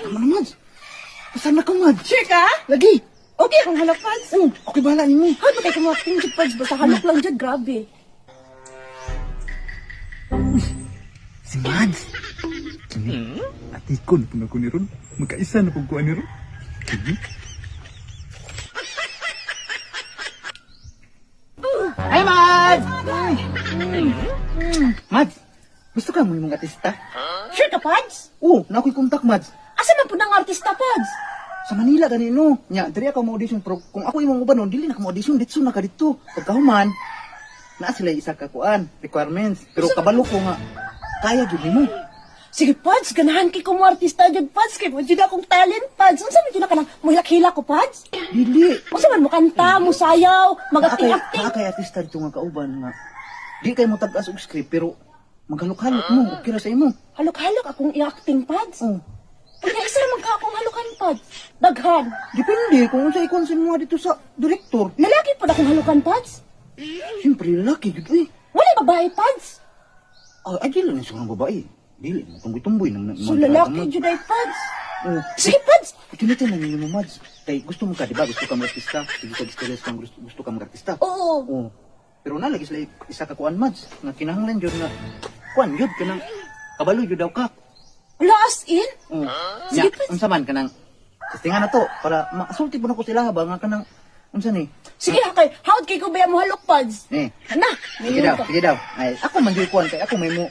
Tama na, Mads. Saan na ka, Mads? Sure ka? Lagi. Okay akong halak, Pads. Okay, bahala ni mo. Ano kayo kumating dyan, Pads? Basta halak lang dyan, grabe. Si Mads. Atikon po na ko ni Ron. Magkaisa na pagkuhan ni Ron. Hi, Mads! Mads, gusto ka mo yung mga artista? Sure ka, Pads? Oo, na ako'y kontak, Mads. Asa man po ng artista, Pads? Sa Manila ganino. Nya, diri ako mo-audition pero kung ako imong uban dili na ako mo-audition dito na ka dito. Pagkahuman, naa sila isa ka kuan, requirements. Pero kabalo ko nga kaya gyud nimo. Sige, Pads, ganahan kay ko mo artista dyan, Pads. Kaya mo dyan akong talent, Pads. Unsa man dyan ka nang muhilak-hila ko, Pads? Dili. Unsa man mo kanta, mo sayaw, mag-acting-acting. Kaya artista dito nga kauban nga. Di kay mo tag-as og script pero maghalok-halok mo, okay ra sa imo. Halok-halok akong i-acting, Pads. Oh. Kaya isa naman ka akong halukan, Pads. Daghan. Depende kung unsa ikon sa mga dito sa direktor. Lalaki po akong halukan, Pads. Siyempre lalaki gud eh. Wala babae, Pads. Ay dili na sa babae. Dili mo tumboy-tumboy naman. So lalaki dyan ay, Pads. Oh. Sige, Pads. Opportunity na ninyo mo, Mads. Kay gusto mo ka, di ba? Gusto ka mag-artista. Sige ka istorya kung gusto ka mag-artista. Oo. Oo. Pero nalagi sila isa ka kuan, Mads. Nga kinahanglan yun nga. Kuan yun ka nang kabalo yun daw ka. Last in? Oo. Sige, Nya, unsa man ka nang testingan na to para masulti po na ko sila ba nga ka nang unsa ni? Sige, kay howd kay ko ba mo halok, Pads? Eh. Na, Sige daw, sige daw. Ay, ako man gyud kuan kay ako may mo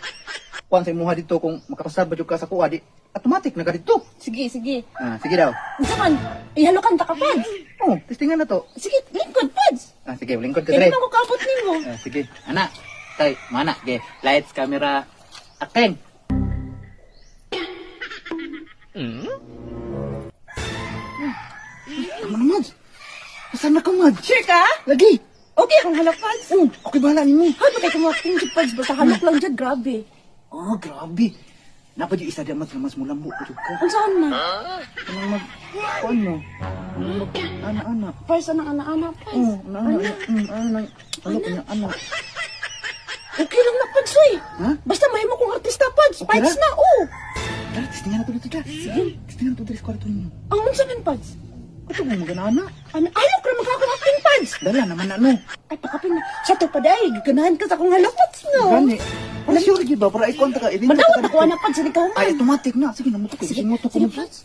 kuan sa imuha dito kung makapasab ba jud ka sa kuha di automatic na ka dito. Sige, sige. Ah, sige daw. Unsa man, ihalukan ta ka, Pads. Oo, testingan na to. Sige, lingkod, Pads. Ah, sige, lingkod ka Kaya dire. naman ko kapot nimo. Ah, sige. Anak. Tay, mana. Okay. Lights, camera, acting. Tama na, Mads. Saan na ka, Mads? Sure ka? Lagi. Okay akong halak, Pads. Okay, bahala ni mo. Ano kayo kumating dyan, Pads? Basta halak lang dyan, grabe. Oh, grabe. Napa di isa di Mads, mas mulambo ko jud ka. Unsaan na? Anong mag... Kuan mo? Anong mag... Anak-anak. Pads, anang anak-anak, Pads. Oo, anak-anak. Anak. Ano ko niya, anak. Okay lang na, Pads, oy. Ha? Basta mahimo kong artista, Pads. Okay Pads ra? na, oo. Tara, testingan na to dito, Dad. Sige. Testingan na to dito sa kwarto ninyo. Ang unsa man, Pads? Ito mo magana-anak. Ayaw ka na magkakamating, Pads. Dala naman ano. Ay, pakapin na. Sa to pa dahil, ganahan ka sa akong halak, Pads, no? Gani. Wala sure gyud ba para i-contact ka. Madawat ako, anak, Pads. Hindi ka Ay, human. automatic na. Sige, namutok ko. Sige, Sige, sige, ko. Pads.